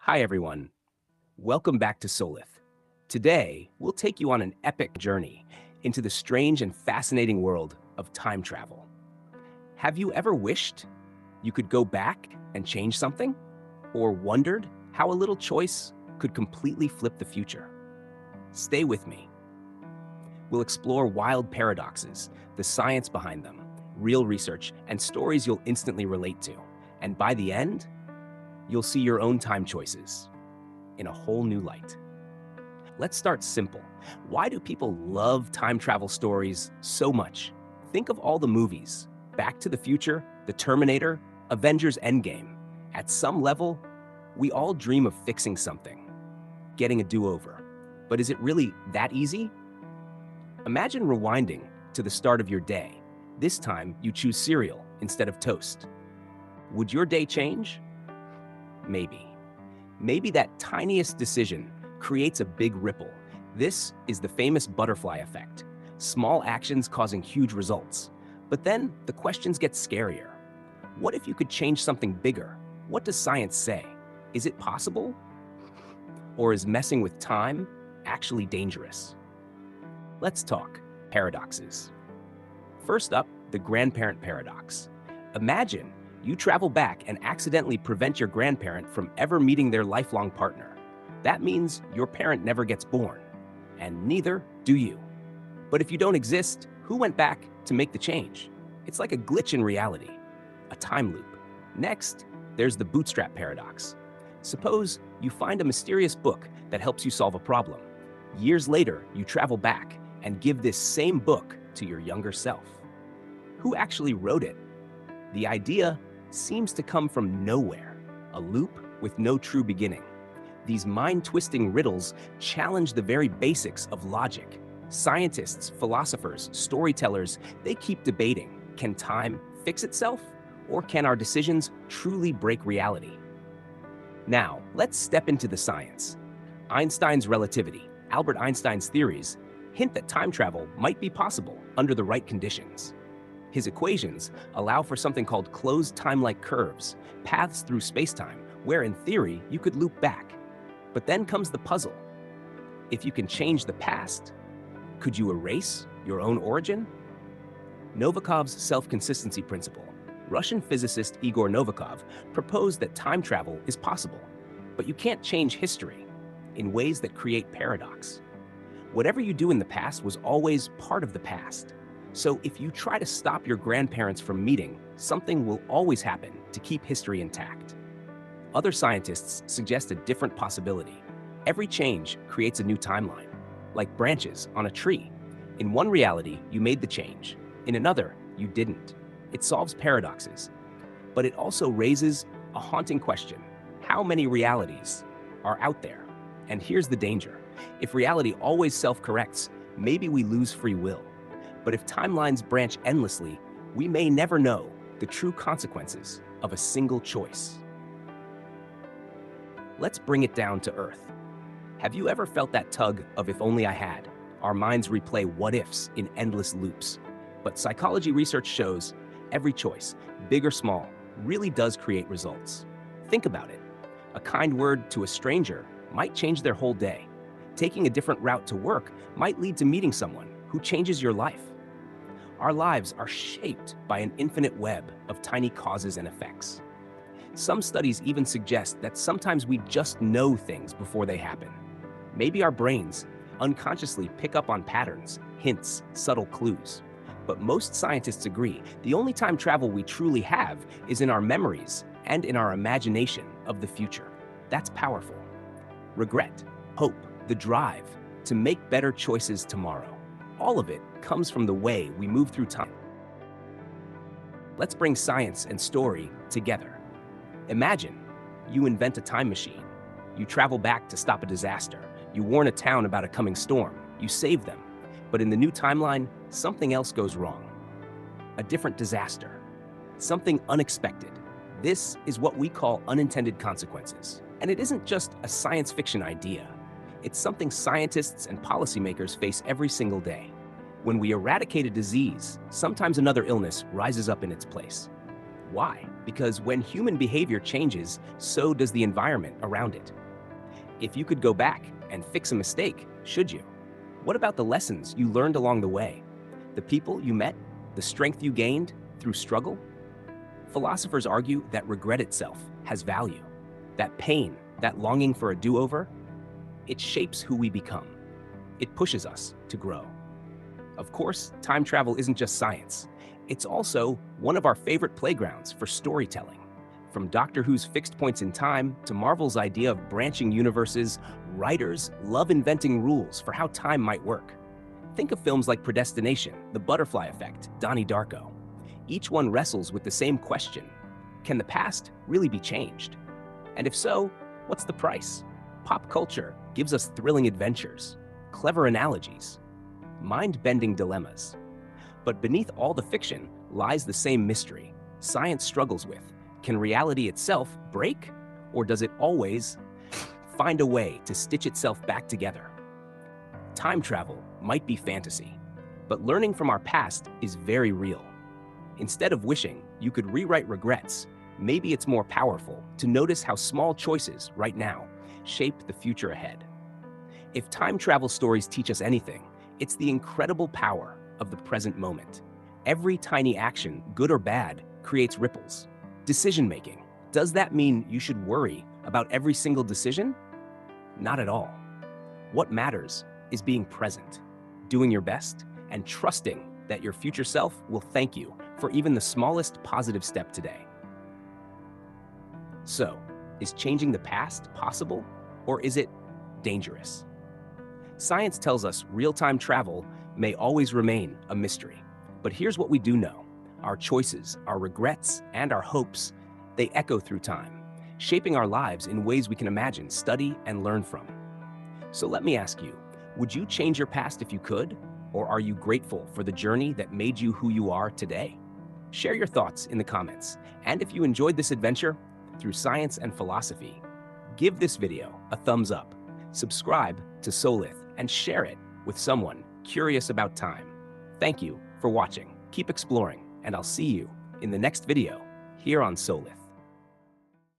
Hi, everyone. Welcome back to Soulithh. Today, we'll take you on an epic journey into the strange and fascinating world of time travel. Have you ever wished you could go back and change something? Or wondered how a little choice could completely flip the future? Stay with me. We'll explore wild paradoxes, the science behind them, real research, and stories you'll instantly relate to. And by the end, you'll see your own time choices in a whole new light. Let's start simple. Why do people love time travel stories so much? Think of all the movies: Back to the Future, The Terminator, Avengers Endgame. At some level, we all dream of fixing something, getting a do-over. But is it really that easy? Imagine rewinding to the start of your day. This time, you choose cereal instead of toast. Would your day change? Maybe. Maybe that tiniest decision creates a big ripple. This is the famous butterfly effect. Small actions causing huge results. But then the questions get scarier. What if you could change something bigger? What does science say? Is it possible? Or is messing with time actually dangerous? Let's talk paradoxes. First up, the grandparent paradox. Imagine you travel back and accidentally prevent your grandparent from ever meeting their lifelong partner. That means your parent never gets born, and neither do you. But if you don't exist, who went back to make the change? It's like a glitch in reality, a time loop. Next, there's the bootstrap paradox. Suppose you find a mysterious book that helps you solve a problem. Years later, you travel back and give this same book to your younger self. Who actually wrote it? The idea seems to come from nowhere, a loop with no true beginning. These mind-twisting riddles challenge the very basics of logic. Scientists, philosophers, storytellers, they keep debating. Can time fix itself? Or can our decisions truly break reality? Now, let's step into the science. Einstein's relativity, Albert Einstein's theories, hint that time travel might be possible under the right conditions. His equations allow for something called closed time-like curves, paths through spacetime, where in theory you could loop back. But then comes the puzzle. If you can change the past, could you erase your own origin? Novikov's self-consistency principle. Russian physicist Igor Novikov proposed that time travel is possible, but you can't change history in ways that create paradox. Whatever you do in the past was always part of the past. So if you try to stop your grandparents from meeting, something will always happen to keep history intact. Other scientists suggest a different possibility. Every change creates a new timeline, like branches on a tree. In one reality, you made the change. In another, you didn't. It solves paradoxes, but it also raises a haunting question. How many realities are out there? And here's the danger. If reality always self-corrects, maybe we lose free will. But if timelines branch endlessly, we may never know the true consequences of a single choice. Let's bring it down to earth. Have you ever felt that tug of if only I had? Our minds replay what-ifs in endless loops. But psychology research shows every choice, big or small, really does create results. Think about it. A kind word to a stranger might change their whole day. Taking a different route to work might lead to meeting someone who changes your life. Our lives are shaped by an infinite web of tiny causes and effects. Some studies even suggest that sometimes we just know things before they happen. Maybe our brains unconsciously pick up on patterns, hints, subtle clues. But most scientists agree the only time travel we truly have is in our memories and in our imagination of the future. That's powerful. Regret, hope, the drive to make better choices tomorrow. All of it comes from the way we move through time. Let's bring science and story together. Imagine you invent a time machine. You travel back to stop a disaster. You warn a town about a coming storm. You save them. But in the new timeline, something else goes wrong. A different disaster. Something unexpected. This is what we call unintended consequences. And it isn't just a science fiction idea. It's something scientists and policymakers face every single day. When we eradicate a disease, sometimes another illness rises up in its place. Why? Because when human behavior changes, so does the environment around it. If you could go back and fix a mistake, should you? What about the lessons you learned along the way? The people you met? The strength you gained through struggle? Philosophers argue that regret itself has value. That pain, that longing for a do-over, it shapes who we become. It pushes us to grow. Of course, time travel isn't just science. It's also one of our favorite playgrounds for storytelling. From Doctor Who's fixed points in time to Marvel's idea of branching universes, writers love inventing rules for how time might work. Think of films like Predestination, The Butterfly Effect, Donnie Darko. Each one wrestles with the same question: can the past really be changed? And if so, what's the price? Pop culture gives us thrilling adventures, clever analogies, mind-bending dilemmas. But beneath all the fiction lies the same mystery science struggles with. Can reality itself break, or does it always find a way to stitch itself back together? Time travel might be fantasy, but learning from our past is very real. Instead of wishing you could rewrite regrets, maybe it's more powerful to notice how small choices right now shape the future ahead. If time travel stories teach us anything, it's the incredible power of the present moment. Every tiny action, good or bad, creates ripples. Decision-making. Does that mean you should worry about every single decision? Not at all. What matters is being present, doing your best, and trusting that your future self will thank you for even the smallest positive step today. So, is changing the past possible, or is it dangerous? Science tells us real-time travel may always remain a mystery. But here's what we do know. Our choices, our regrets, and our hopes, they echo through time, shaping our lives in ways we can imagine, study, and learn from. So let me ask you, would you change your past if you could? Or are you grateful for the journey that made you who you are today? Share your thoughts in the comments. And if you enjoyed this adventure through science and philosophy, give this video a thumbs up, subscribe to Soulithh, and share it with someone curious about time. Thank you for watching. Keep exploring, and I'll see you in the next video here on Soulithh.